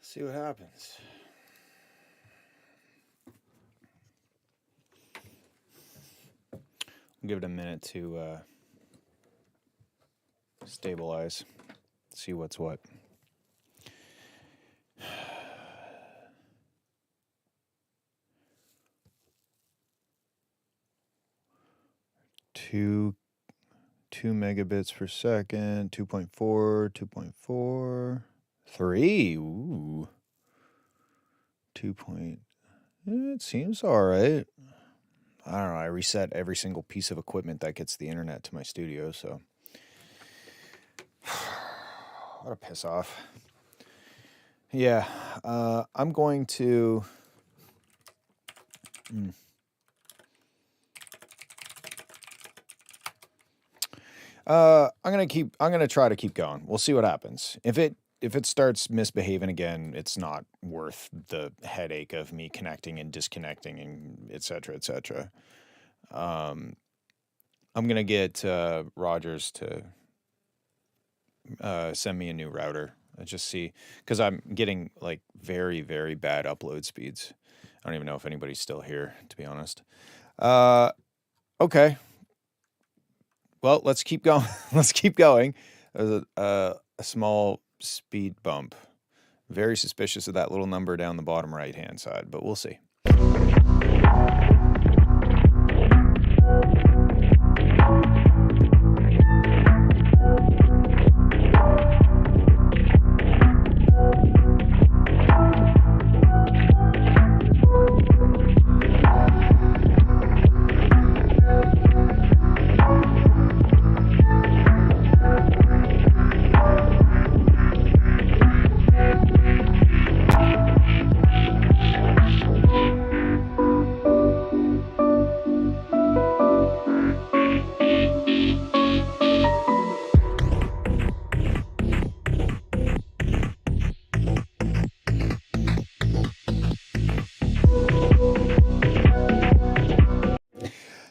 See what happens. I'll give it a minute to stabilize, see what's what. Two megabits per second, 2.4, 2.4, 3. Ooh. 2. It seems all right. I don't know. I reset every single piece of equipment that gets the internet to my studio, so what a piss off. Yeah, I'm going to. I'm gonna try to keep going. We'll see what happens. If it starts misbehaving again, it's not worth the headache of me connecting and disconnecting and et cetera, et cetera. I'm gonna get Rogers to send me a new router. I just see, because I'm getting like very, very bad upload speeds. I don't even know if anybody's still here, to be honest. Okay. Well, let's keep going. Let's keep going. There's a small speed bump. Very suspicious of that little number down the bottom right-hand side, but we'll see.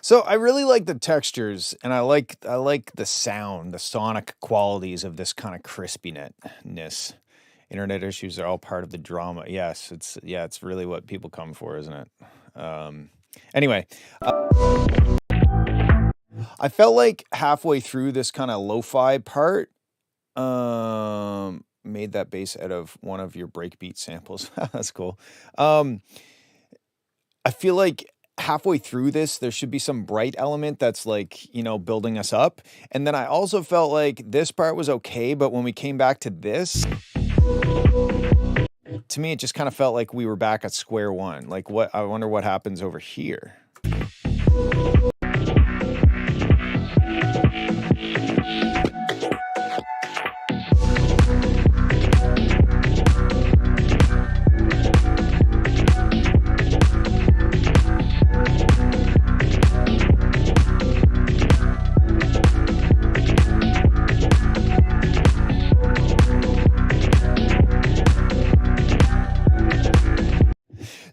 So I really like the textures, and I like the sound, the sonic qualities of this kind of crispiness. Internet issues are all part of the drama. Yes, it's really what people come for, isn't it? Anyway, I felt like halfway through this kind of lo-fi part, made that bass out of one of your breakbeat samples. That's cool. I feel like halfway through this, there should be some bright element that's like, building us up. And then I also felt like this part was okay, but when we came back to this, to me, it just kind of felt like we were back at square one. Like, I wonder what happens over here.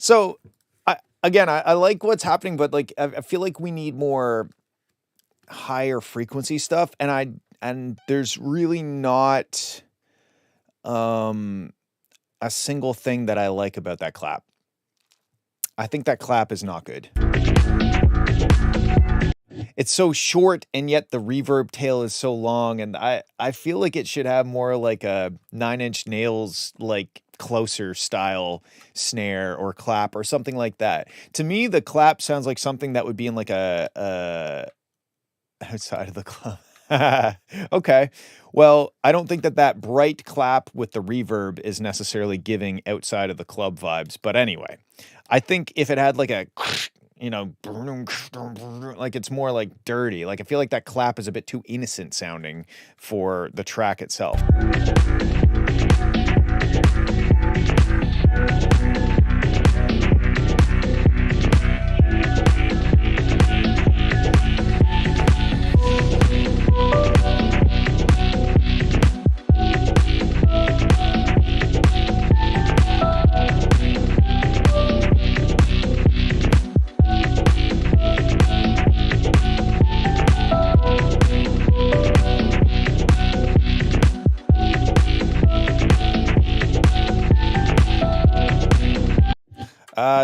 So, I like what's happening, but like I feel like we need more higher frequency stuff, and there's really not a single thing that I like about that clap. I think that clap is not good. It's so short, and yet the reverb tail is so long, and I feel like it should have more like a 9 Inch Nails, like closer style snare or clap or something like that. To me, the clap sounds like something that would be in like a outside of the club. Okay. Well, I don't think that bright clap with the reverb is necessarily giving outside of the club vibes. But anyway, I think if it had like a, like it's more like dirty. Like I feel like that clap is a bit too innocent sounding for the track itself.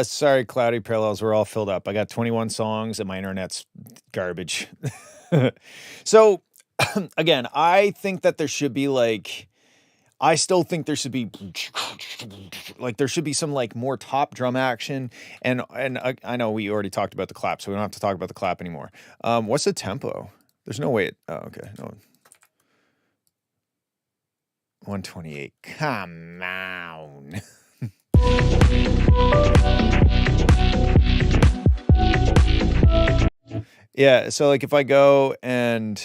Sorry, Cloudy Parallels, we're all filled up. I got 21 songs and my internet's garbage. So, again, I think that there should be like, I still think there should be like, there should be some like more top drum action. And I know we already talked about the clap, so we don't have to talk about the clap anymore. What's the tempo? There's no way oh, okay. No. 128. Come on. Yeah, so like if I go and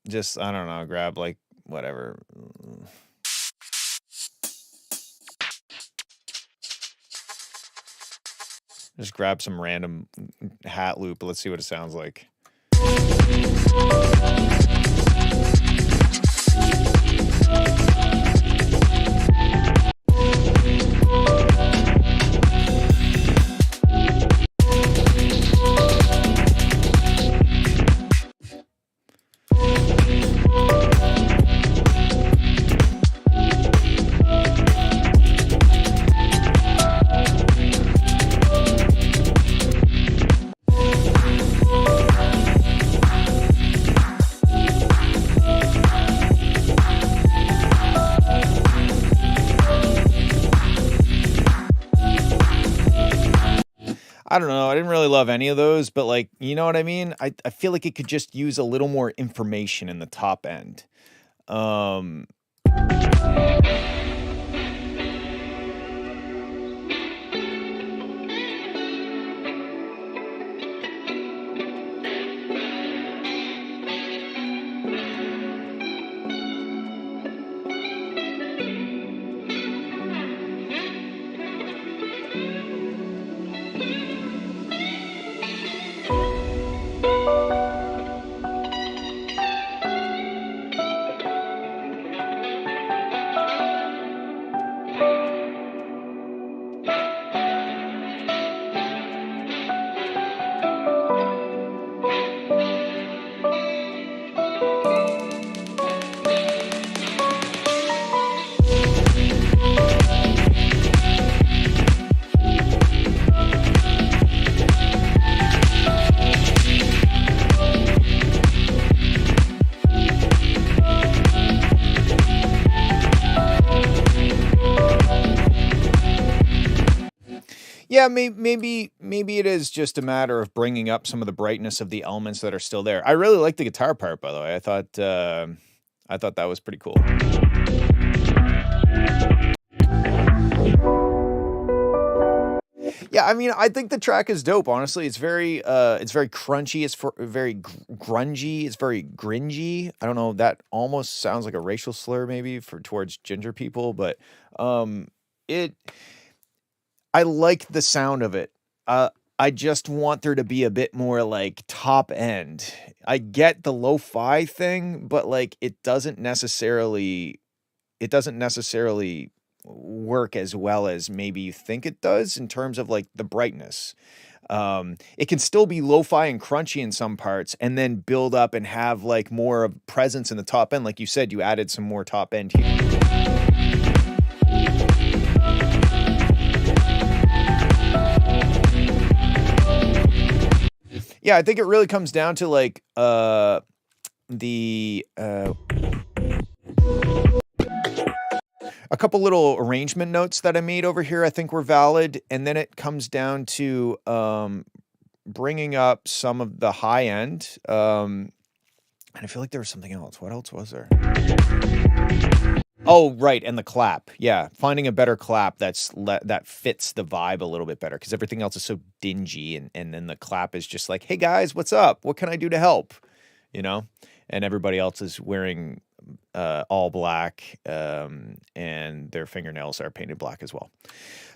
just I don't know, grab like whatever. Just grab some random hat loop. Let's see what it sounds like. I don't know. I didn't really love any of those, but like, you know what I mean? I feel like it could just use a little more information in the top end. Yeah, maybe it is just a matter of bringing up some of the brightness of the elements that are still there. I really like the guitar part, by the way. I thought that was pretty cool. Yeah, I mean, I think the track is dope. Honestly, it's very crunchy. It's very grungy. It's very gringy. I don't know. That almost sounds like a racial slur, maybe towards ginger people, but I like the sound of it. I just want there to be a bit more like top end. I get the lo-fi thing, but like it doesn't necessarily work as well as maybe you think it does in terms of like the brightness. It can still be lo-fi and crunchy in some parts and then build up and have like more of presence in the top end. Like you said, you added some more top end here. Yeah, I think it really comes down to like a couple little arrangement notes that I made over here I think were valid, and then it comes down to bringing up some of the high end, and I feel like there was something else. What else was there? Oh, right, and the clap. Yeah, finding a better clap that fits the vibe a little bit better, because everything else is so dingy, and then the clap is just like, hey guys, what's up? What can I do to help? You know? And everybody else is wearing all black, and their fingernails are painted black as well.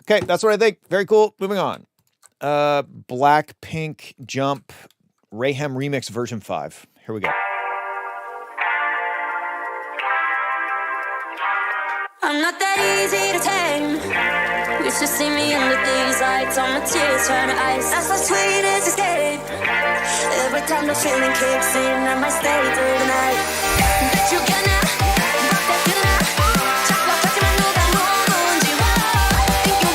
Okay, that's what I think. Very cool. Moving on. Blackpink Jump Rayhem Remix version 5. Here we go. I'm not that easy to tame. You should see me under these lights. All my tears turn to ice. That's my sweetest escape. Every time the feeling kicks in, I might stay through the night. Bet you gonna rock that tonight. Chop, chop, chop, I know that no one's you. Think you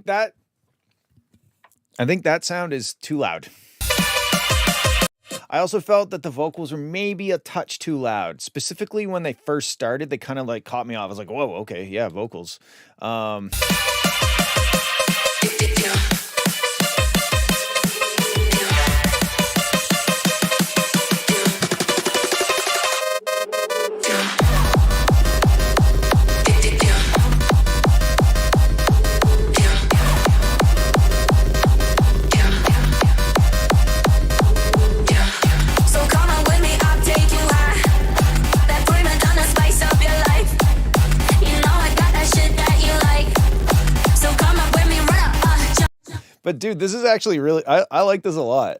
that sound is too loud. I also felt that the vocals were maybe a touch too loud. Specifically when they first started, they kind of like caught me off. I was like, whoa, okay, yeah, vocals. But dude, this is actually really, I like this a lot.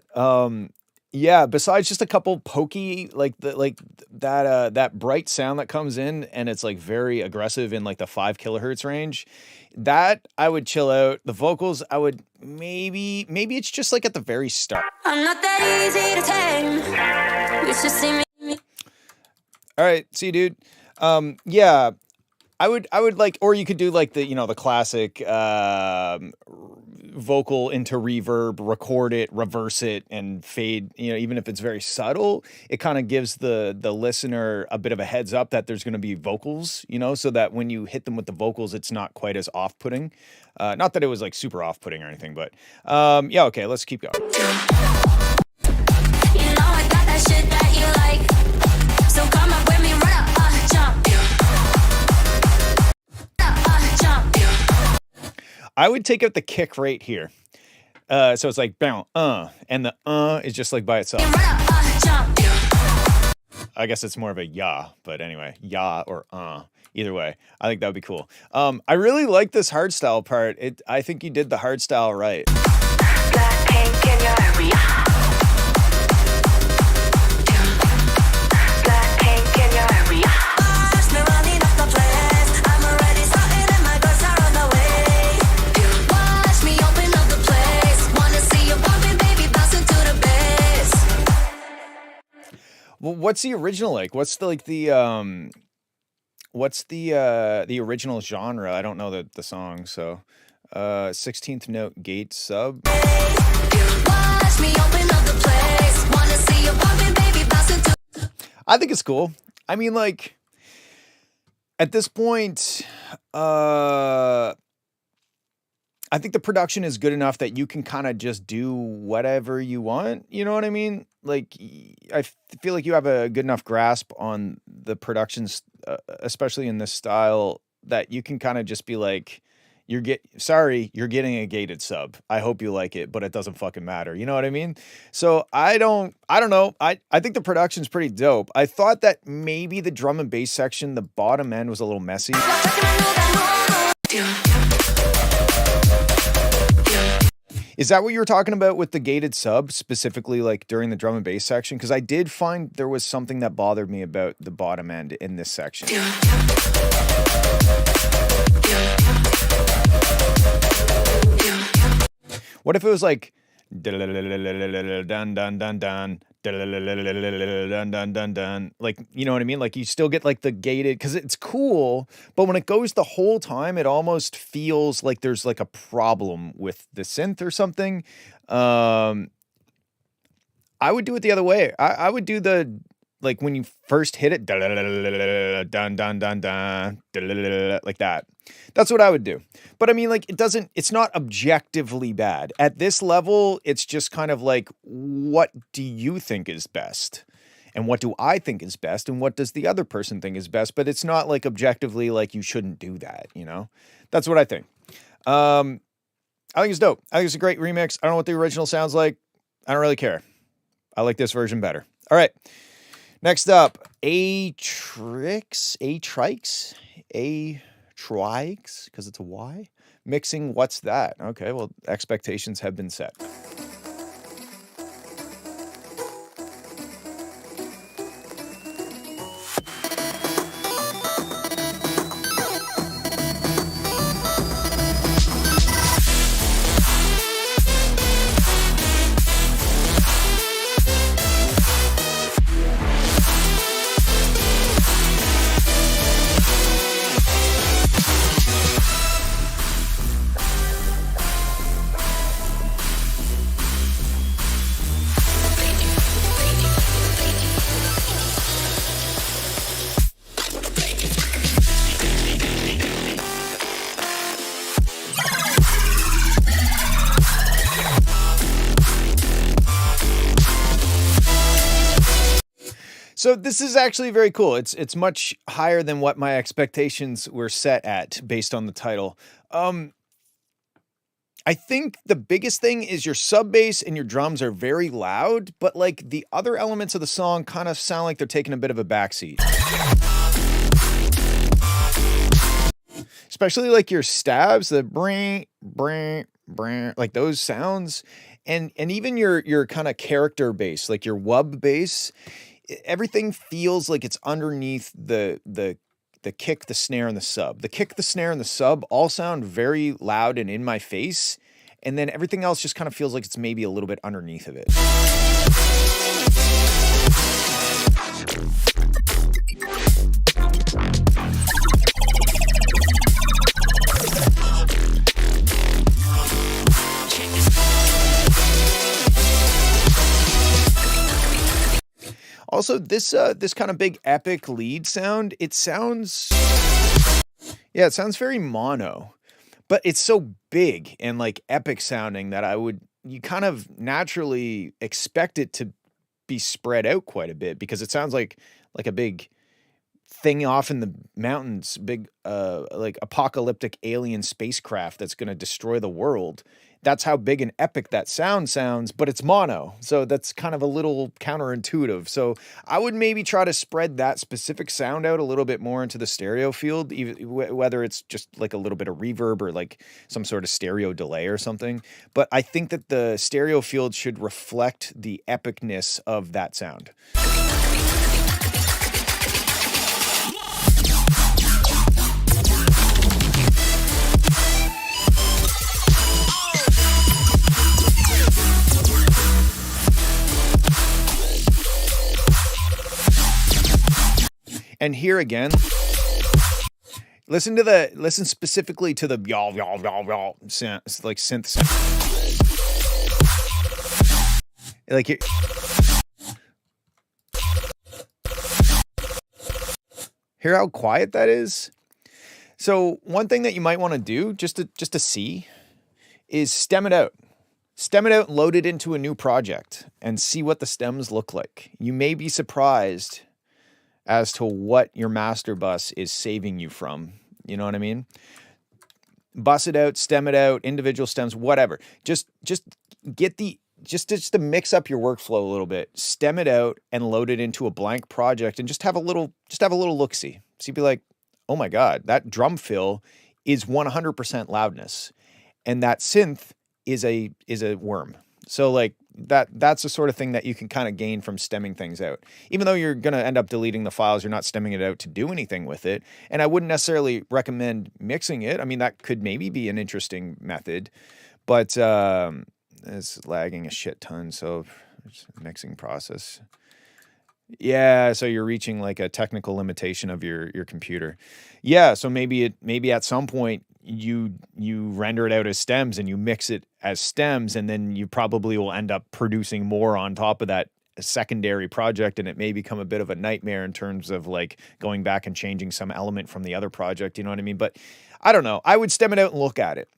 Yeah, besides just a couple pokey, like that bright sound that comes in and it's like very aggressive in like the 5 kilohertz range, that I would chill out. The vocals, I would maybe it's just like at the very start. I'm not that easy to tame. You should see me. All right, see you, dude. Yeah, I would like, or you could do like the, the classic vocal into reverb, record it, reverse it, and fade. Even if it's very subtle, it kind of gives the listener a bit of a heads up that there's going to be vocals, so that when you hit them with the vocals, it's not quite as off-putting. Not that it was like super off-putting or anything, but yeah, okay, let's keep going. I got that shit that you like. So come up with me, run up, jump. I would take out the kick right here. So it's like bow, and the is just like by itself. I guess it's more of a ya, but anyway, ya or either way, I think that would be cool. I really like this hardstyle part. I think you did the hardstyle right. Black pink in your area. Black pink in your area. Watch me running up the place. I'm already starting and my girls are on the way. Watch me open up the place. Wanna see you bumping, baby, bouncing to the bass. Well, what's the original like? What's the the original genre? I don't know the song, so 16th note gate sub. Watch me open up the place. Wanna see you bumping, baby, bouncing to. I think it's cool. I mean, like, at this point, I think the production is good enough that you can kind of just do whatever you want. You know what I mean? Like, I feel like you have a good enough grasp on the productions, especially in this style, that you can kind of just be like, you're getting a gated sub. I hope you like it, but it doesn't fucking matter. You know what I mean? So I don't know. I think the production's pretty dope. I thought that maybe the drum and bass section, the bottom end was a little messy. Is that what you were talking about with the gated sub, specifically like during the drum and bass section? Because I did find there was something that bothered me about the bottom end in this section. What if it was like dun dun dun dun dun dun dun, like, you know what I mean? Like, you still get like the gated, because it's cool, but when it goes the whole time, it almost feels like there's like a problem with the synth or something. I would do it the other way. I would do the, like, when you first hit it, dun dun dun dun, like that. That's what I would do. But I mean, like, it's not objectively bad. At this level, it's just kind of like, what do you think is best? And what do I think is best? And what does the other person think is best? But it's not like objectively like you shouldn't do that, you know? That's what I think. I think it's dope. I think it's a great remix. I don't know what the original sounds like. I don't really care. I like this version better. All right. Next up, Atrix, because it's a Y. Mixing, what's that? Okay, well, expectations have been set. So this is actually very cool. It's much higher than what my expectations were set at based on the title. I think the biggest thing is your sub bass and your drums are very loud, but like the other elements of the song kind of sound like they're taking a bit of a backseat. Especially like your stabs, the bring, like those sounds, and even your kind of character bass, like your wub bass, everything feels like it's underneath the kick, the snare, and the sub. The kick, the snare, and the sub all sound very loud and in my face, and then everything else just kind of feels like it's maybe a little bit underneath of it. Also, this kind of big epic lead sound, it sounds very mono, but it's so big and like epic sounding that you kind of naturally expect it to be spread out quite a bit because it sounds like a big thing off in the mountains, big like apocalyptic alien spacecraft that's going to destroy the world. That's how big and epic that sounds, but it's mono. So that's kind of a little counterintuitive. So I would maybe try to spread that specific sound out a little bit more into the stereo field, whether it's just like a little bit of reverb or like some sort of stereo delay or something. But I think that the stereo field should reflect the epicness of that sound. And here again, listen specifically to the y'all sound, like synth sound. Like it, hear how quiet that is? So one thing that you might want to do just to see is stem it out. Stem it out and load it into a new project and see what the stems look like. You may be surprised as to what your master bus is saving you from. You know what I mean? Bus it out, stem it out, individual stems, whatever. Just get just to mix up your workflow a little bit. Stem it out and load it into a blank project and just have a little look-see. So you'd be like, oh my God, that drum fill is 100% loudness. And that synth is a worm. So like that's the sort of thing that you can kind of gain from stemming things out. Even though you're going to end up deleting the files, you're not stemming it out to do anything with it. And I wouldn't necessarily recommend mixing it. I mean, that could maybe be an interesting method, but it's lagging a shit ton. So it's a mixing process. Yeah, so you're reaching like a technical limitation of your computer. Yeah, so maybe at some point you render it out as stems and you mix it as stems, and then you probably will end up producing more on top of that secondary project, and it may become a bit of a nightmare in terms of like going back and changing some element from the other project, you know what I mean? But I don't know. I would stem it out and look at it.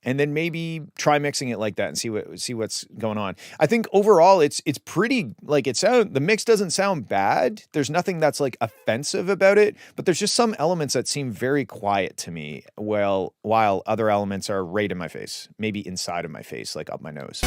And then maybe try mixing it like that and see what's going on. I think overall it's pretty, like the mix doesn't sound bad. There's nothing that's like offensive about it, but there's just some elements that seem very quiet to me, while other elements are right in my face, maybe inside of my face, like up my nose.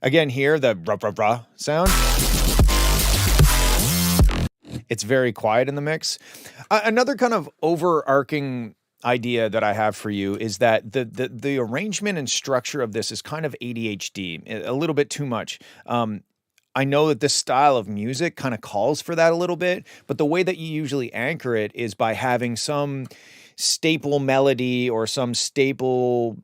Again, here, the rah sound. It's very quiet in the mix. Another kind of overarching idea that I have for you is that the arrangement and structure of this is kind of ADHD, a little bit too much. I know that this style of music kind of calls for that a little bit, but the way that you usually anchor it is by having some staple melody or some staple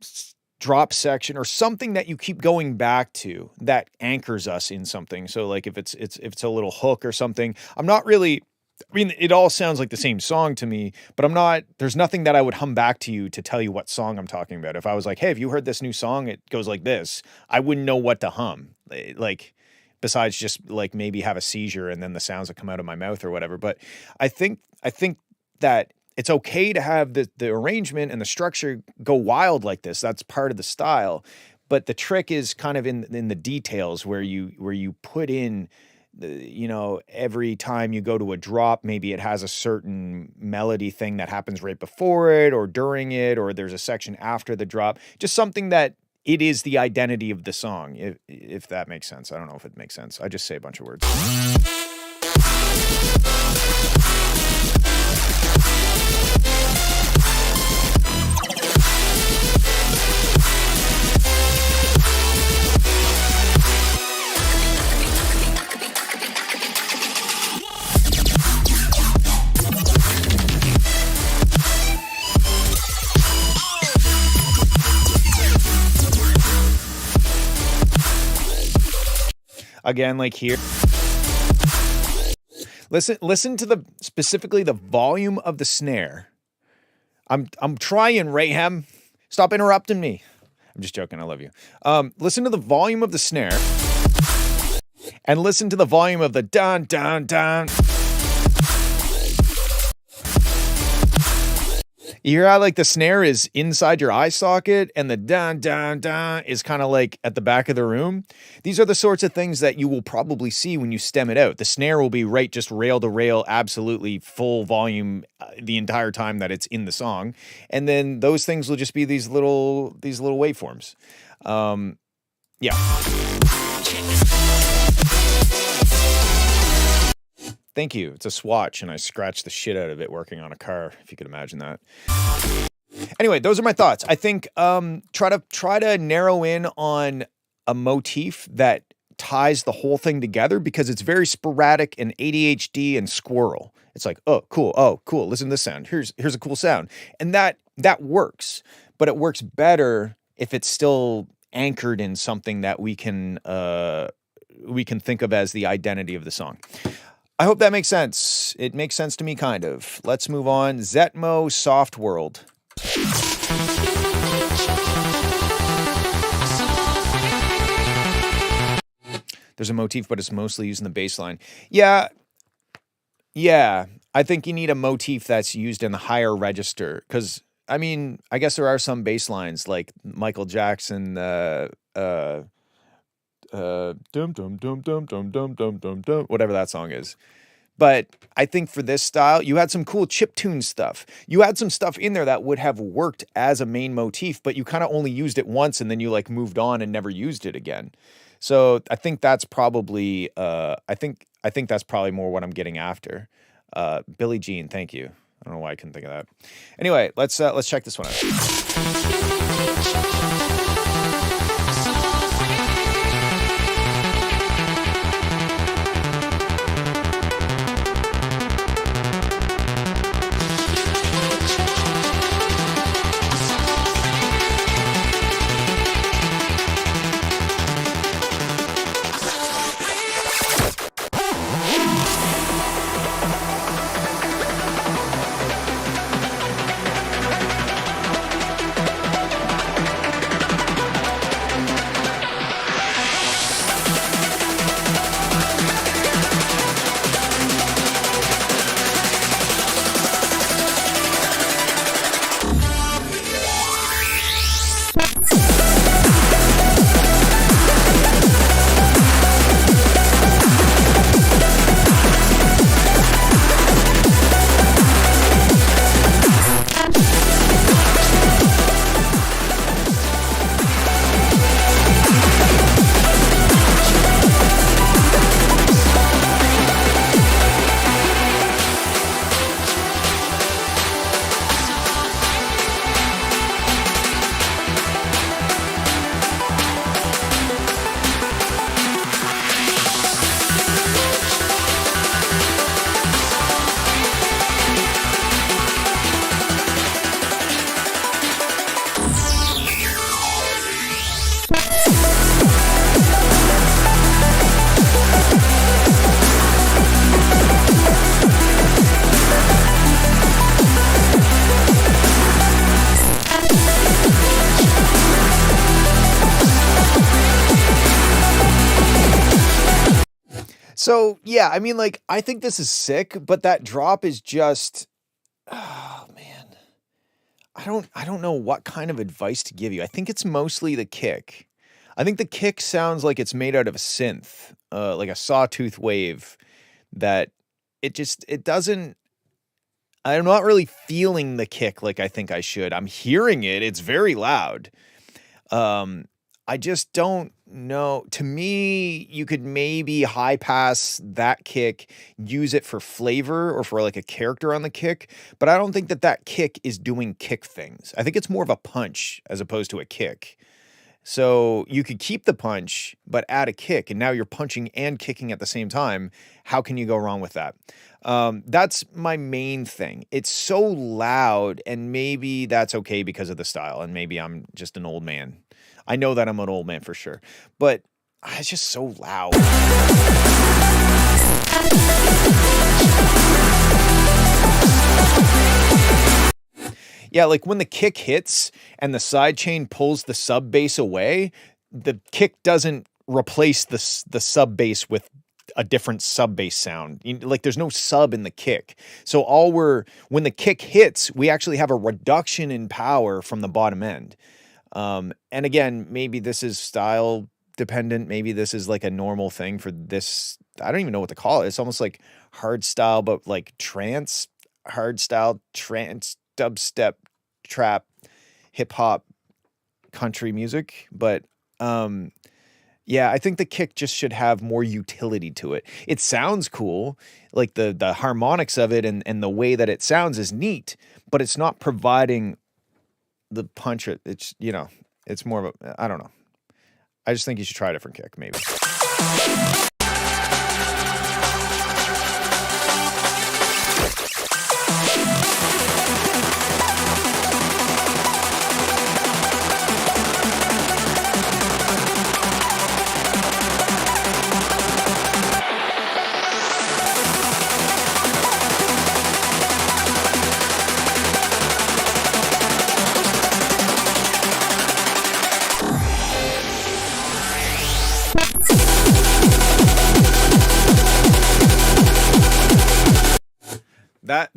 drop section or something that you keep going back to that anchors us in something. So like if it's a little hook or something, I'm not really I mean, it all sounds like the same song to me, but there's nothing that I would hum back to you to tell you what song I'm talking about. If I was like, hey, have you heard this new song? It goes like this. I wouldn't know what to hum. Like, besides just like maybe have a seizure and then the sounds that come out of my mouth or whatever. But I think that it's okay to have the arrangement and the structure go wild like this. That's part of the style. But the trick is kind of in the details where you put in every time you go to a drop, maybe it has a certain melody thing that happens right before it or during it, or there's a section after the drop, just something that it is the identity of the song, if that makes sense. I don't know if it makes sense. I just say a bunch of words. Again, like here. Listen to specifically the volume of the snare. I'm trying, Raham. Stop interrupting me. I'm just joking. I love you. Listen to the volume of the snare. And listen to the volume of the dun dun dun. You hear how like the snare is inside your eye socket and the dun dun dun is kind of like at the back of the room? These are the sorts of things that you will probably see when you stem it out. The snare will be right just rail to rail, absolutely full volume the entire time that it's in the song. And then those things will just be these little waveforms. Yeah. Thank you. It's a Swatch, and I scratched the shit out of it working on a car, if you could imagine that. Anyway, those are my thoughts. I think try to narrow in on a motif that ties the whole thing together, because it's very sporadic and ADHD and squirrel. It's like, oh, cool. Listen to this sound. Here's a cool sound. And that works, but it works better if it's still anchored in something that we can think of as the identity of the song. I hope that makes sense. It makes sense to me, kind of. Let's move on. Zetmo Soft World. There's a motif, but it's mostly used in the bass line. Yeah. I think you need a motif that's used in the higher register, because, I mean, I guess there are some bass lines like Michael Jackson, dum dum dum dum dum dum dum dum dum, whatever that song is. But I think for this style, you had some cool chiptune stuff. You had some stuff in there that would have worked as a main motif, but you kind of only used it once and then you like moved on and never used it again. So I think that's probably I think that's probably more what I'm getting after. Billie Jean, thank you. I don't know why I couldn't think of that. Anyway, let's check this one out. So yeah, I mean, like, I think this is sick, but that drop is just, oh man, I don't know what kind of advice to give you. I think it's mostly the kick. I think the kick sounds like it's made out of a synth, like a sawtooth wave. That it doesn't. I'm not really feeling the kick like I think I should. I'm hearing it. It's very loud. I just don't know. To me, you could maybe high pass that kick, use it for flavor or for like a character on the kick, but I don't think that that kick is doing kick things. I think it's more of a punch as opposed to a kick. So you could keep the punch, but add a kick, and now you're punching and kicking at the same time. How can you go wrong with that? That's my main thing. It's so loud, and maybe that's okay because of the style, and maybe I'm just an old man. I know that I'm an old man for sure, but it's just so loud. Yeah, like when the kick hits and the sidechain pulls the sub bass away, the kick doesn't replace the sub bass with a different sub bass sound. Like there's no sub in the kick. So when the kick hits, we actually have a reduction in power from the bottom end. And again, maybe this is style dependent. Maybe this is like a normal thing for this. I don't even know what to call it. It's almost like hard style, but like trance, hard style, trance, dubstep, trap, hip hop, country music. But, yeah, I think the kick just should have more utility to it. It sounds cool. Like the harmonics of it and the way that it sounds is neat, but it's not providing the punch. It's, it's more of a, I don't know. I just think you should try a different kick, maybe.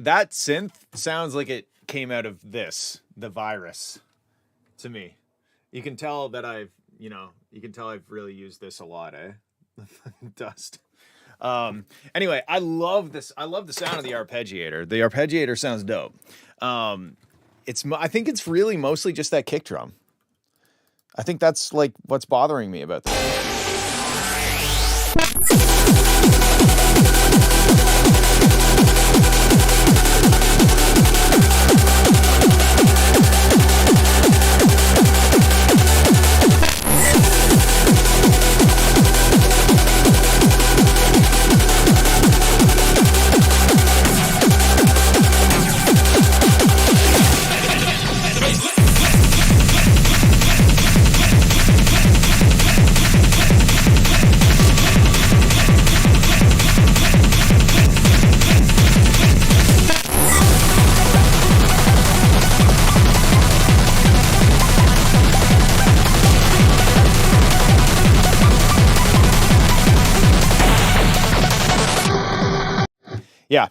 That synth sounds like it came out of the virus, to me. You can tell that I've really used this a lot, eh? Dust. Anyway, I love this. I love the sound of the arpeggiator. The arpeggiator sounds dope. I think it's really mostly just that kick drum. I think that's like what's bothering me about this. Yeah,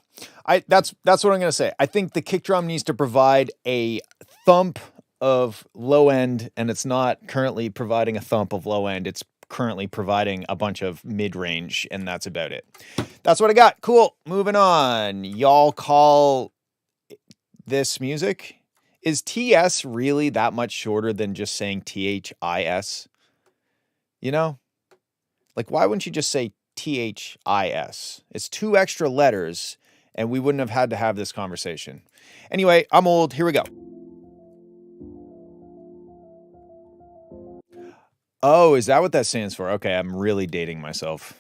that's what I'm gonna say. I think the kick drum needs to provide a thump of low end, and it's not currently providing a thump of low end. It's currently providing a bunch of mid range, and that's about it. That's what I got. Cool. Moving on. Y'all call this music? Is TS really that much shorter than just saying THIS? Like why wouldn't you just say THIS? It's 2 extra letters, and we wouldn't have had to have this conversation. Anyway, I'm old. Here we go. Oh, is that what that stands for? Okay, I'm really dating myself.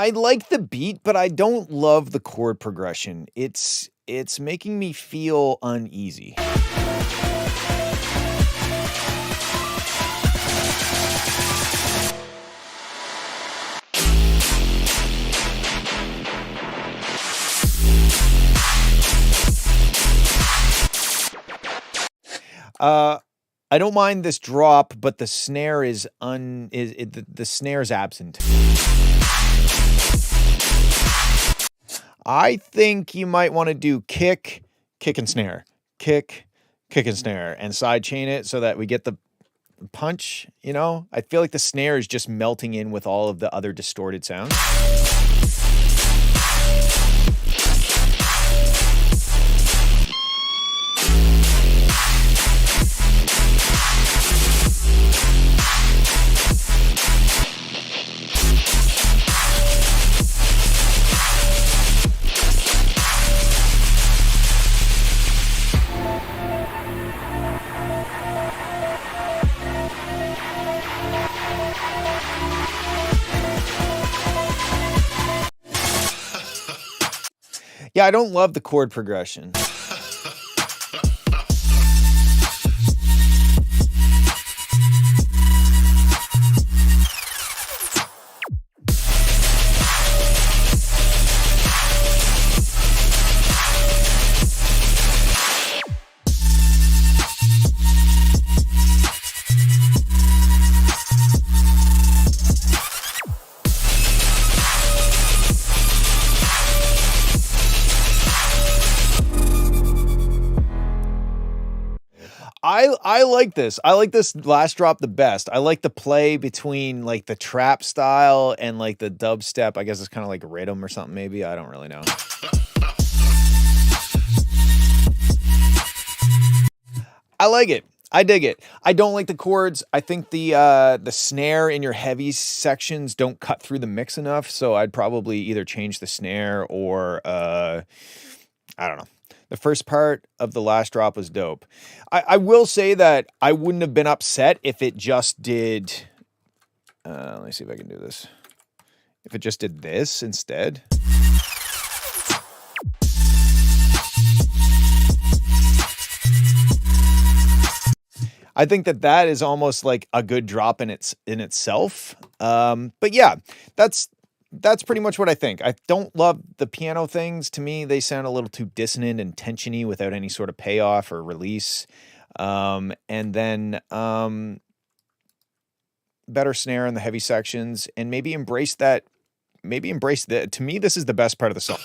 I like the beat, but I don't love the chord progression. It's making me feel uneasy. I don't mind this drop, but the snare is the snare is absent. I think you might want to do kick, and snare, kick, and snare, and sidechain it so that we get the punch, you know? I feel like the snare is just melting in with all of the other distorted sounds. Yeah, I don't love the chord progression. I like this. I like this last drop the best. I like the play between like the trap style and like the dubstep. I guess it's kind of like rhythm or something maybe. I don't really know. I like it. I dig it. I don't like the chords. I think the snare in your heavy sections don't cut through the mix enough, so I'd probably either change the snare or I don't know. The first part of the last drop was dope. I will say that I wouldn't have been upset if it just did... let me see if I can do this. If it just did this instead. I think that is almost like a good drop in itself. But yeah, that's pretty much what I think. I don't love the piano things. To me, they sound a little too dissonant and tensiony without any sort of payoff or release. And then better snare in the heavy sections, and maybe embrace that. Maybe embrace that. To me, this is the best part of the song.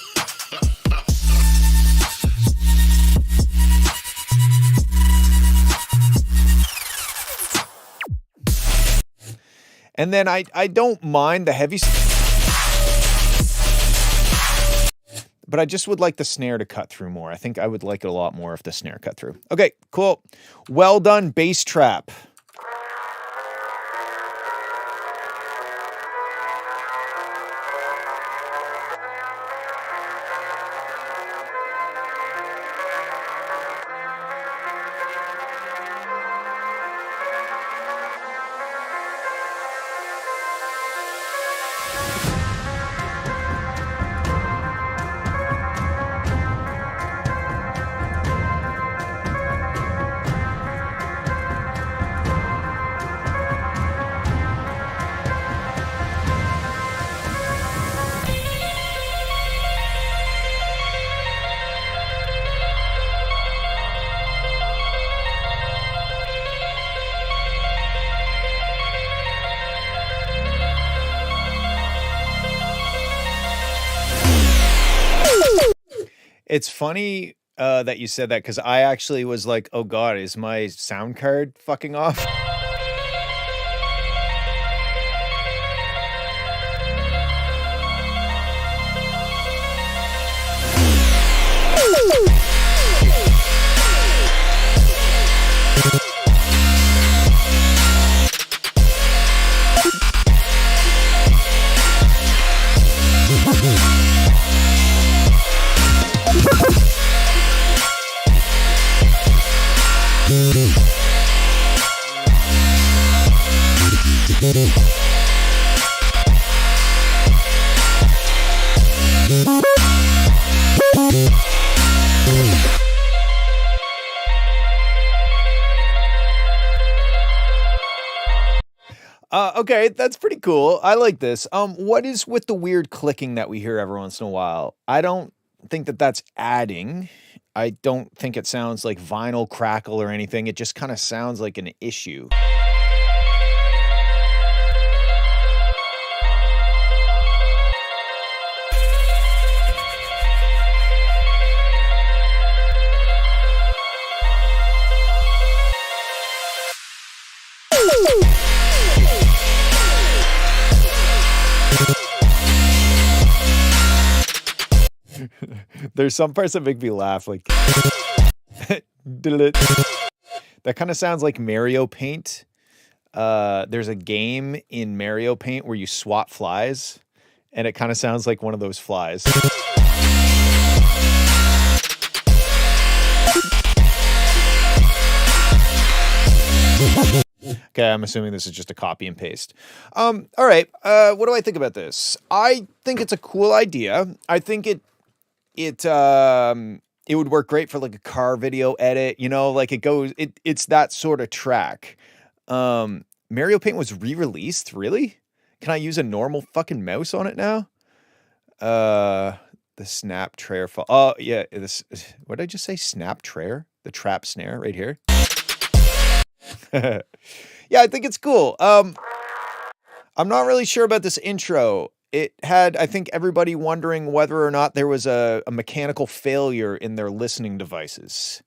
And then I don't mind the heavy, but I just would like the snare to cut through more. I think I would like it a lot more if the snare cut through. Okay, cool. Well done, bass trap. It's funny that you said that, because I actually was like, oh God, is my sound card fucking off? Okay, that's pretty cool. I like this. What is with the weird clicking that we hear every once in a while? I don't think that that's adding. I don't think it sounds like vinyl crackle or anything. It just kind of sounds like an issue. There's some parts that make me laugh, like that kind of sounds like Mario Paint. There's a game in Mario Paint where you swat flies, and it kind of sounds like one of those flies. Okay, I'm assuming this is just a copy and paste. All right. What do I think about this? I think it's a cool idea. I think it would work great for like a car video edit, like it's that sort of track. Mario Paint was re-released, really? Can I use a normal fucking mouse on it now? The snap trare oh yeah, what did I just say? Snap trare? The trap snare right here. Yeah, I think it's cool. I'm not really sure about this intro. It had, I think, everybody wondering whether or not there was a mechanical failure in their listening devices.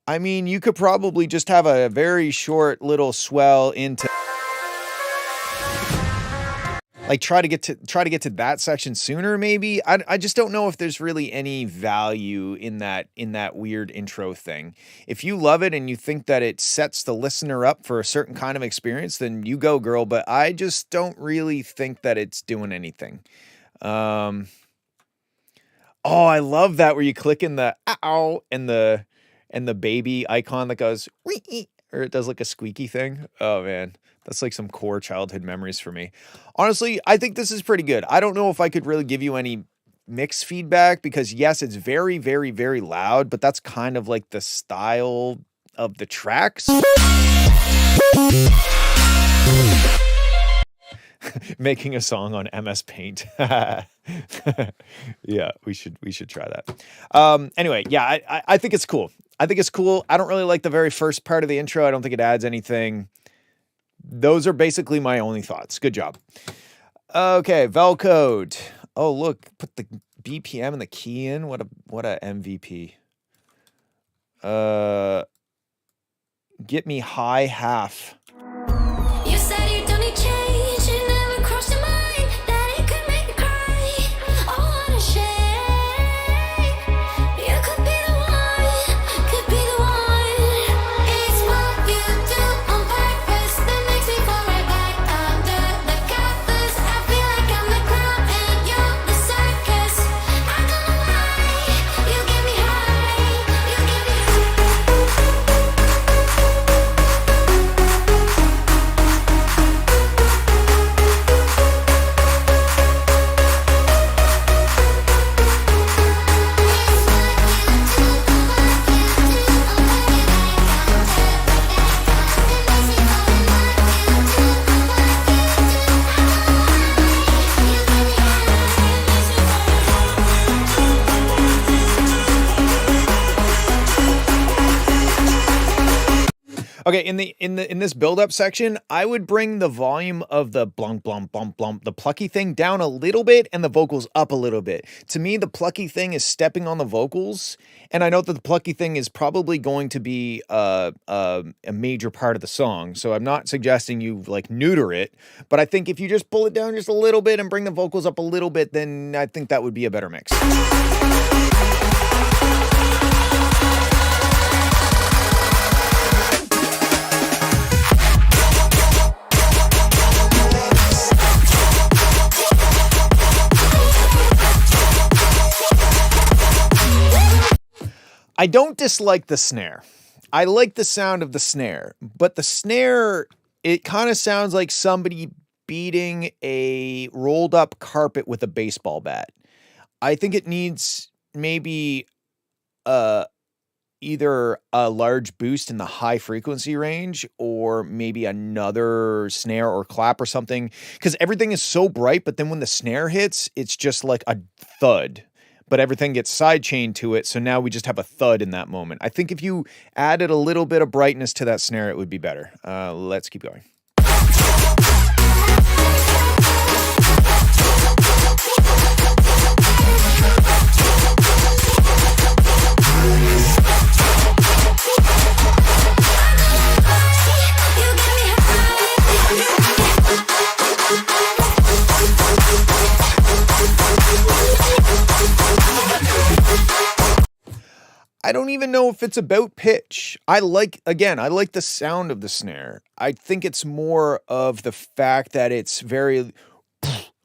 I mean, you could probably just have a very short little swell into, like, try to get to that section sooner, maybe. I just don't know if there's really any value in that weird intro thing. If you love it and you think that it sets the listener up for a certain kind of experience, then you go, girl. But I just don't really think that it's doing anything. Oh, I love that where you click in the ow and the baby icon that goes wee, or it does like a squeaky thing. Oh man. That's like some core childhood memories for me. Honestly, I think this is pretty good. I don't know if I could really give you any mix feedback because yes, it's very, very, very loud, but that's kind of like the style of the tracks. Making a song on MS Paint. Yeah, we should try that. Anyway, yeah, I think it's cool. I think it's cool. I don't really like the very first part of the intro. I don't think it adds anything. Those are basically my only thoughts. Good job. Okay, vel code. Oh, look, put the BPM and the key in. What a MVP. Get me high half. You said you don't need change. It never crossed your mind that it could make me cry. Oh, what a shame. You could be the one, could be the one. It's what you do on purpose that makes me fall right back under the covers. I feel like I'm the clown and you're the circus. I don't know why you get me high. You get me Okay, in this build-up section, I would bring the volume of the blump blump blump blump, the plucky thing down a little bit and the vocals up a little bit. To me, the plucky thing is stepping on the vocals, and I know that the plucky thing is probably going to be a major part of the song. So I'm not suggesting you like neuter it, but I think if you just pull it down just a little bit and bring the vocals up a little bit, then I think that would be a better mix. I don't dislike the snare. I like the sound of the snare, but the snare, it kind of sounds like somebody beating a rolled up carpet with a baseball bat. I think it needs maybe either a large boost in the high frequency range or maybe another snare or clap or something, because everything is so bright, but then when the snare hits, it's just like a thud, but everything gets sidechained to it, so now we just have a thud in that moment. I think if you added a little bit of brightness to that snare, it would be better. Let's keep going. I don't even know if it's about pitch. I like the sound of the snare. I think it's more of the fact that it's very,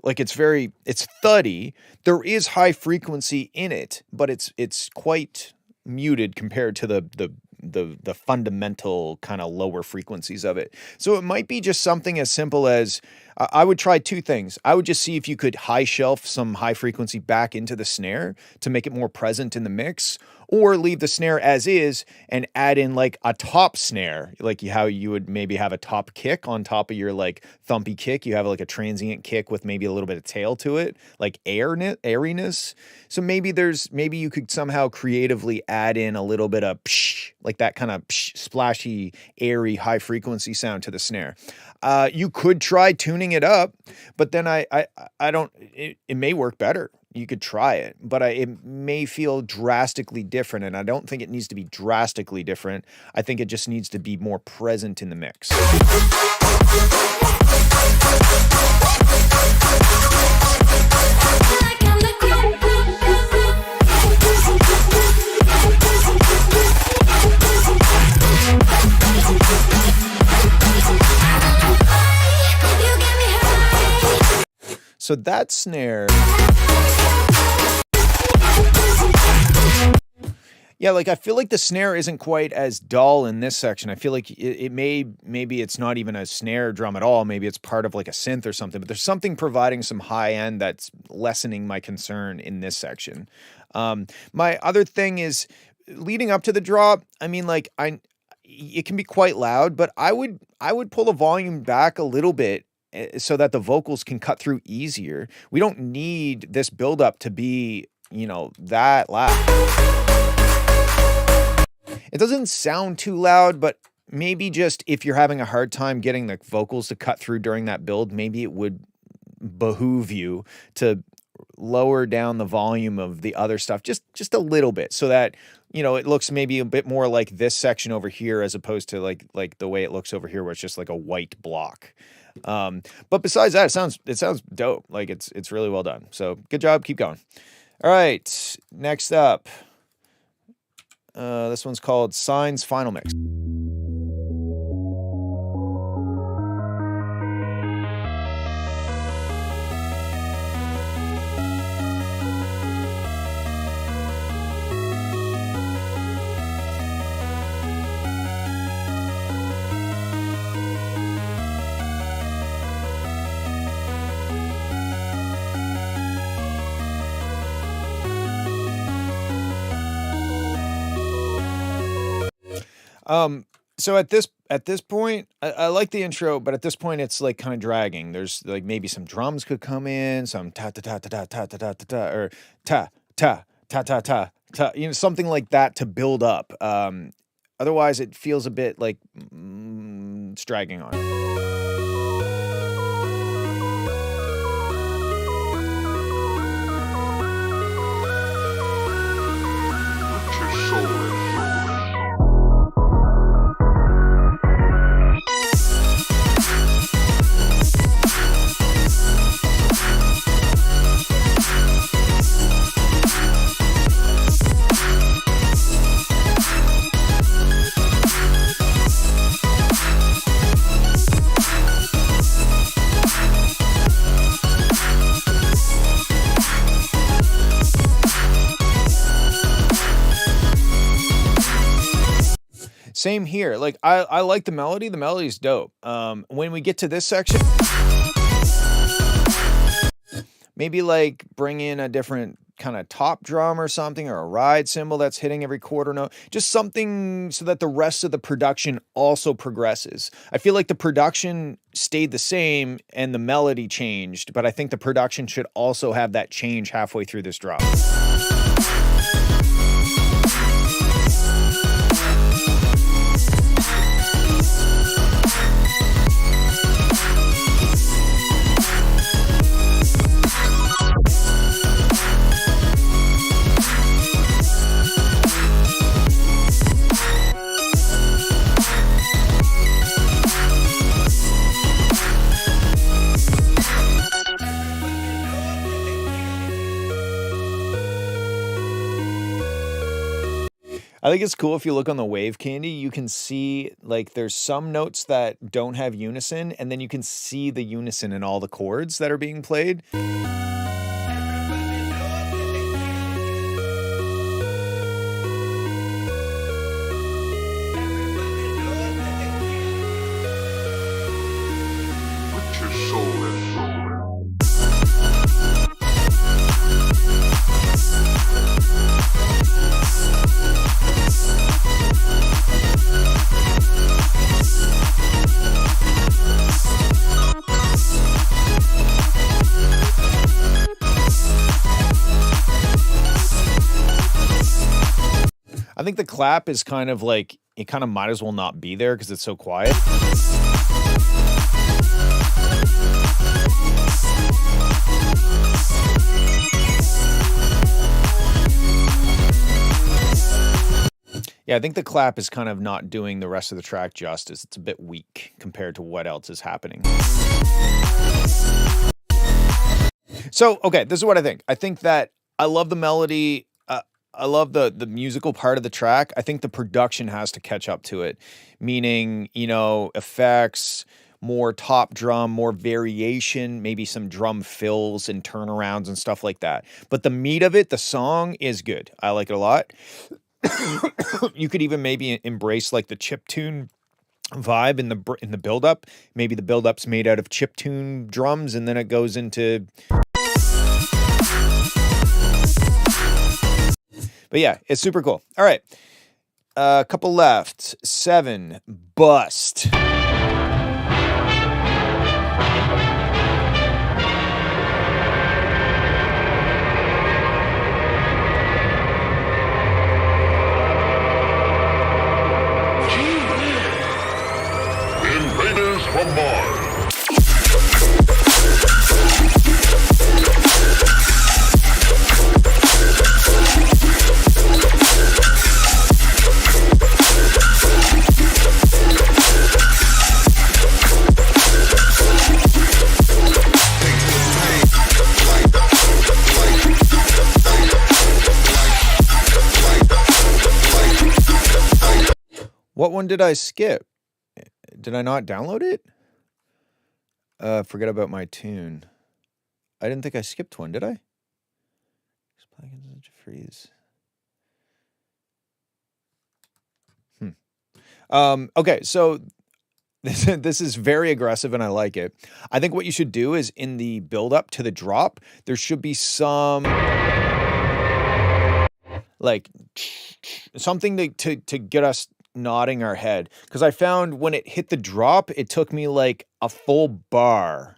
it's thuddy. There is high frequency in it, but it's quite muted compared to the fundamental kind of lower frequencies of it. So it might be just something as simple as, I would try two things. I would just see if you could high shelf some high frequency back into the snare to make it more present in the mix, or leave the snare as is and add in like a top snare, like how you would maybe have a top kick on top of your like thumpy kick. You have like a transient kick with maybe a little bit of tail to it, like airiness. So maybe you could somehow creatively add in a little bit of psh, like that kind of psh, splashy, airy, high frequency sound to the snare. You could try tuning it up, but then it may work better. You could try it, but it may feel drastically different, and I don't think it needs to be drastically different. I think it just needs to be more present in the mix. So that snare, yeah, like I feel like the snare isn't quite as dull in this section. I feel like maybe it's not even a snare drum at all. Maybe it's part of like a synth or something, but there's something providing some high end that's lessening my concern in this section. My other thing is leading up to the drop. I mean, like it can be quite loud, but I would pull the volume back a little bit so that the vocals can cut through easier. We don't need this buildup to be, that loud. It doesn't sound too loud, but maybe just if you're having a hard time getting the vocals to cut through during that build, maybe it would behoove you to lower down the volume of the other stuff just a little bit, so that it looks maybe a bit more like this section over here as opposed to like the way it looks over here where it's just like a white block. But besides that, it sounds dope. Like it's really well done. So good job. Keep going. All right. Next up, this one's called Signs Final Mix. So at this point, I like the intro, but at this point it's like kind of dragging. There's like maybe some drums could come in, some ta ta ta ta ta ta ta ta ta, or ta ta ta ta ta ta, something like that to build up. Otherwise it feels a bit like it's dragging on. Same here. Like I like the melody. The melody's dope. When we get to this section, maybe like bring in a different kind of top drum or something, or a ride cymbal that's hitting every quarter note. Just something so that the rest of the production also progresses. I feel like the production stayed the same and the melody changed, but I think the production should also have that change halfway through this drop. I think it's cool if you look on the wave candy, you can see like there's some notes that don't have unison, and then you can see the unison in all the chords that are being played. I think the clap is kind of like, it kind of might as well not be there because it's so quiet. Yeah, I think the clap is kind of not doing the rest of the track justice. It's a bit weak compared to what else is happening. So, okay, this is what I think. I think that I love the melody. I love the musical part of the track. I think the production has to catch up to it, meaning, you know, effects, more top drum, more variation, maybe some drum fills and turnarounds and stuff like that. But the meat of it, the song is good. I like it a lot. You could even maybe embrace like the chiptune vibe in the build up. Maybe the build up's made out of chiptune drums and then it goes into. But yeah, it's super cool. All right. A couple left. 7, Bust. Invaders from Mars. What one did I skip? Did I not download it? Forget about my tune. I didn't think I skipped one, did I? Freeze. Okay, so this is very aggressive and I like it. I think what you should do is in the build up to the drop, there should be some like something to get us nodding our head, because I found when it hit the drop, it took me like a full bar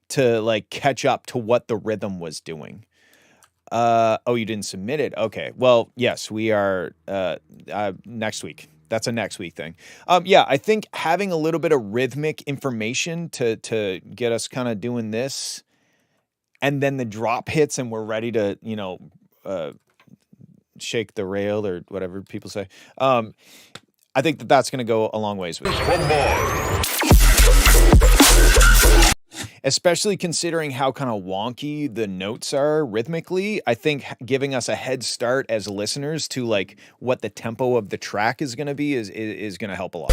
to like catch up to what the rhythm was doing. Oh, you didn't submit it? Okay. Well, yes, we are next week. That's a next week thing. Yeah, I think having a little bit of rhythmic information to get us kind of doing this, and then the drop hits and we're ready to, you know, shake the rail or whatever people say. I think that's going to go a long ways with it. Especially considering how kind of wonky the notes are rhythmically. I think giving us a head start as listeners to like what the tempo of the track is going to be is going to help a lot.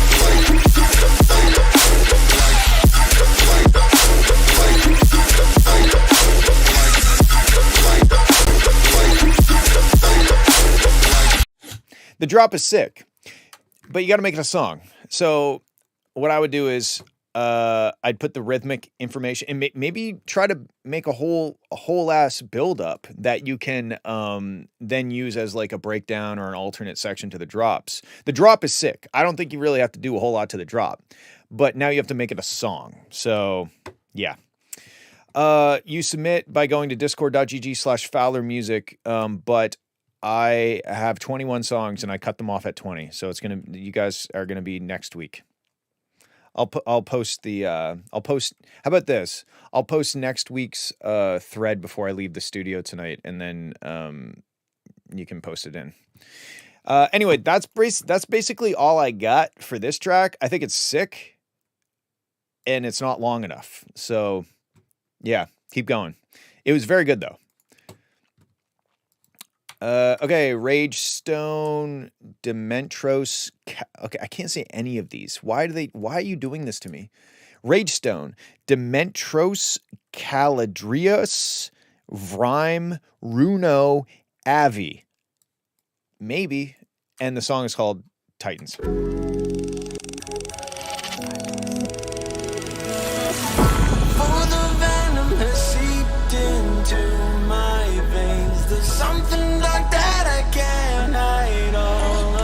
The drop is sick, but you got to make it a song. So what I would do is I'd put the rhythmic information and maybe try to make a whole ass build up that you can then use as like a breakdown or an alternate section to the drops. The drop is sick. I don't think you really have to do a whole lot to the drop, but now you have to make it a song. So yeah. You submit by going to discord.gg/Fowler Music. But I have 21 songs and I cut them off at 20. So you guys are gonna be next week. I'll post how about this? I'll post next week's thread before I leave the studio tonight, and then you can post it in. Anyway, that's basically all I got for this track. I think it's sick, and it's not long enough. So, yeah, keep going. It was very good though. Okay, Rage Stone, Dementros. Okay, I can't say any of these. Why are you doing this to me? Rage Stone, Dementros, Caladrius, Vrime, Runo, Avi. Maybe. And the song is called Titans. All the venom has seeped into my veins. There's something like that I can't hide all alone.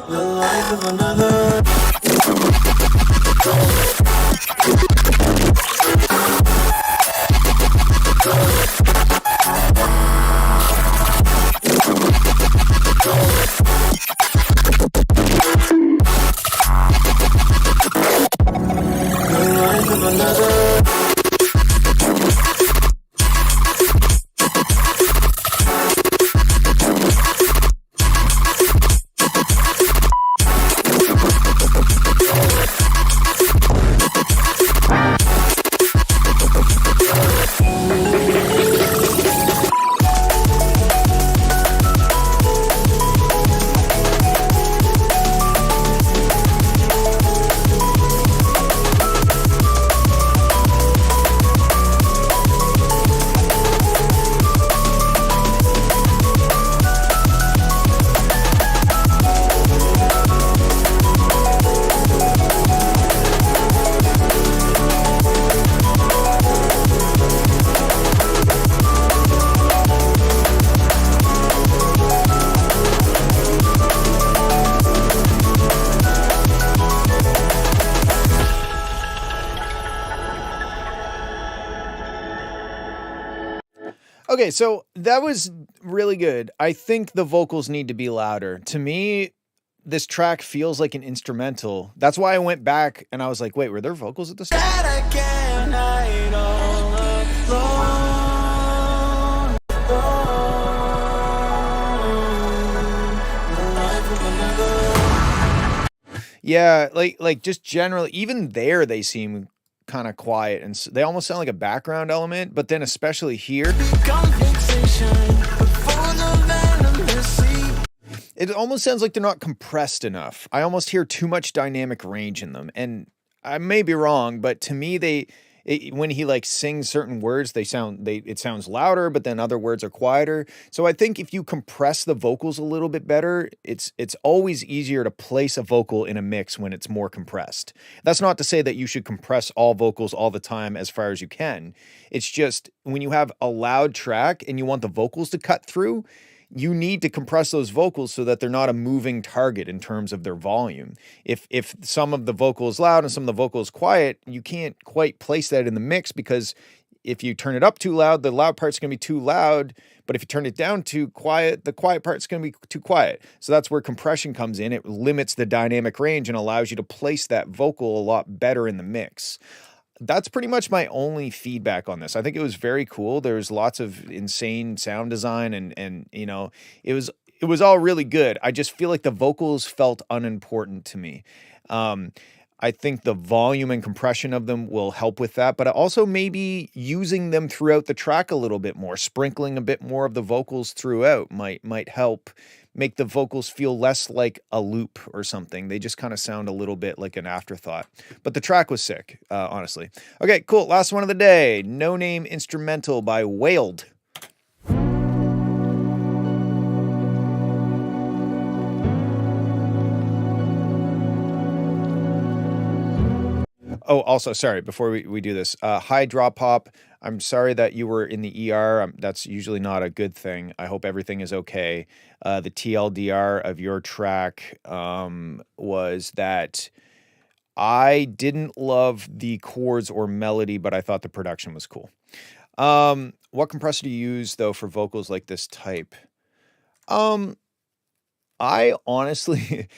The life of another. Okay, so that was really good. I think the vocals need to be louder. To me, this track feels like an instrumental. That's why I went back and I was like, wait, were there vocals at the start? That I can't hide all alone. Yeah, like just generally, even there they seem kind of quiet, and they almost sound like a background element, but then especially here, it almost sounds like they're not compressed enough. I almost hear too much dynamic range in them, and I may be wrong, but to me, when he like sings certain words, it sounds louder, but then other words are quieter. So I think if you compress the vocals a little bit better, it's always easier to place a vocal in a mix when it's more compressed. That's not to say that you should compress all vocals all the time as far as you can. It's just when you have a loud track and you want the vocals to cut through, you need to compress those vocals so that they're not a moving target in terms of their volume. If some of the vocal is loud and some of the vocal is quiet, you can't quite place that in the mix, because if you turn it up too loud, the loud part's going to be too loud. But if you turn it down too quiet, the quiet part's going to be too quiet. So that's where compression comes in. It limits the dynamic range and allows you to place that vocal a lot better in the mix. That's pretty much my only feedback on this. I think it was very cool. There's lots of insane sound design, and you know, it was all really good. I just feel like the vocals felt unimportant to me. I think the volume and compression of them will help with that, but also maybe using them throughout the track a little bit more, sprinkling a bit more of the vocals throughout might help make the vocals feel less like a loop or something. They just kind of sound a little bit like an afterthought. But the track was sick, honestly. Okay, cool. Last one of the day. No Name Instrumental by Wailed. Oh, also, sorry, before we do this, hi, Drop Pop. I'm sorry that you were in the ER. That's usually not a good thing. I hope everything is okay. The TLDR of your track was that I didn't love the chords or melody, but I thought the production was cool. What compressor do you use, though, for vocals like this type? I honestly,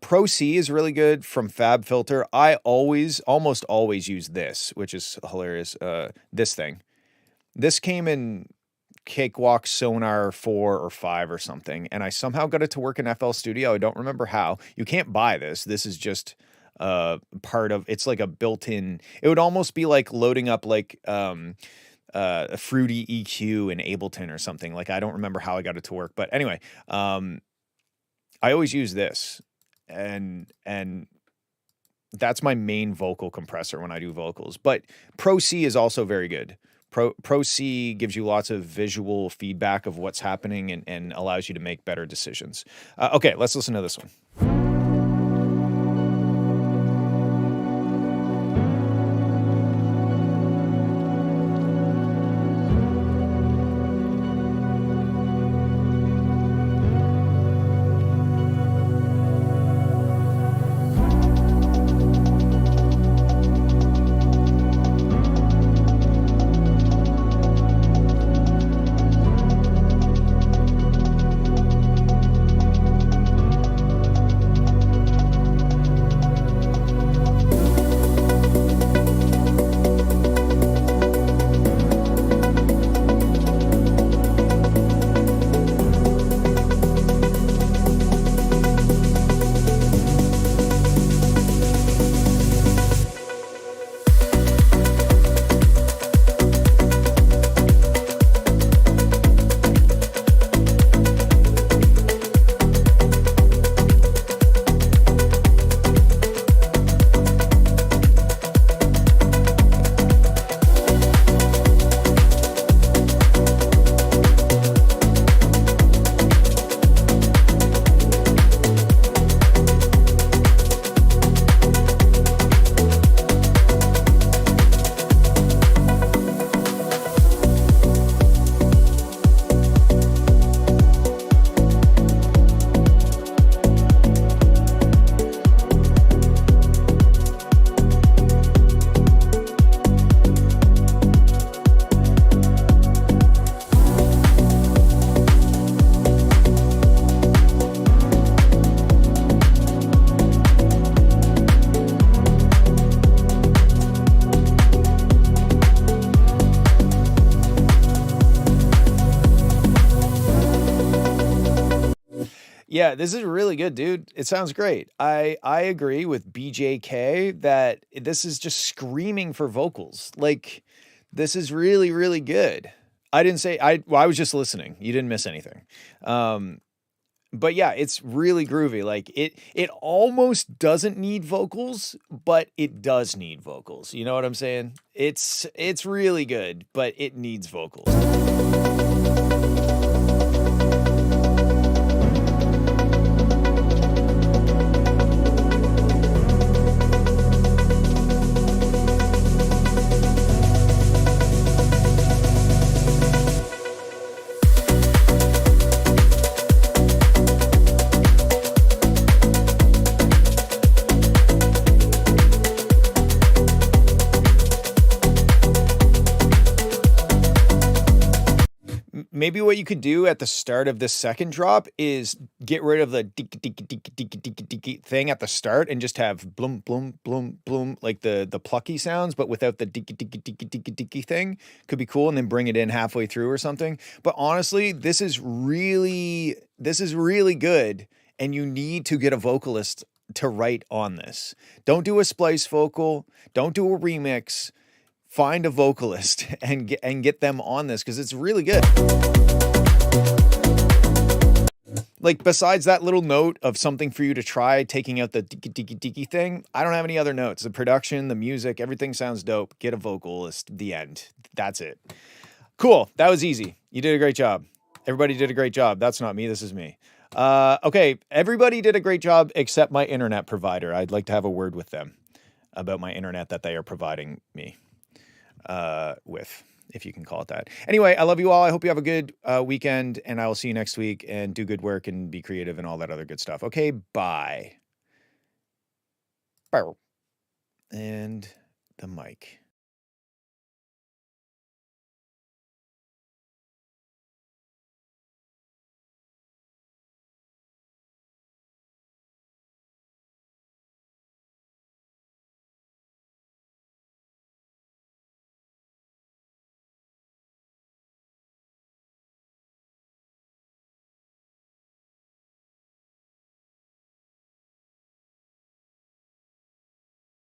Pro C is really good from FabFilter. I almost always use this, which is hilarious. This thing. This came in Cakewalk Sonar 4 or 5 or something, and I somehow got it to work in FL Studio. I don't remember how. You can't buy this. This is just part of, it's like a built-in, it would almost be like loading up like a Fruity EQ in Ableton or something. Like, I don't remember how I got it to work, but anyway, I always use this, and that's my main vocal compressor when I do vocals. But Pro C is also very good. Pro C gives you lots of visual feedback of what's happening and allows you to make better decisions. Okay, let's listen to this one. Yeah, this is really good, dude. It sounds great. I agree with BJK that this is just screaming for vocals. Like this is really really good. I didn't say I was just listening. You didn't miss anything. Um but yeah, it's really groovy. Like it almost doesn't need vocals, but it does need vocals. You know what I'm saying? It's really good, but it needs vocals. Maybe what you could do at the start of this second drop is get rid of the thing at the start and just have bloom, bloom, bloom, bloom, like the plucky sounds, but without the thing. Could be cool, and then bring it in halfway through or something. But honestly, this is really good, and you need to get a vocalist to write on this. Don't do a splice vocal. Don't do a remix. Find a vocalist and get them on this because it's really good. Like besides that little note of something for you to try, taking out the tiki thing, I don't have any other notes. The production, the music, everything sounds dope. Get a vocalist. The end. That's it. Cool. That was easy. You did a great job. Everybody did a great job. That's not me. This is me. Okay. Everybody did a great job except my internet provider. I'd like to have a word with them about my internet that they are providing me. With, if you can call it that. Anyway, I love you all. I hope you have a good weekend, and I will see you next week, and do good work and be creative and all that other good stuff. Okay, bye. And the mic.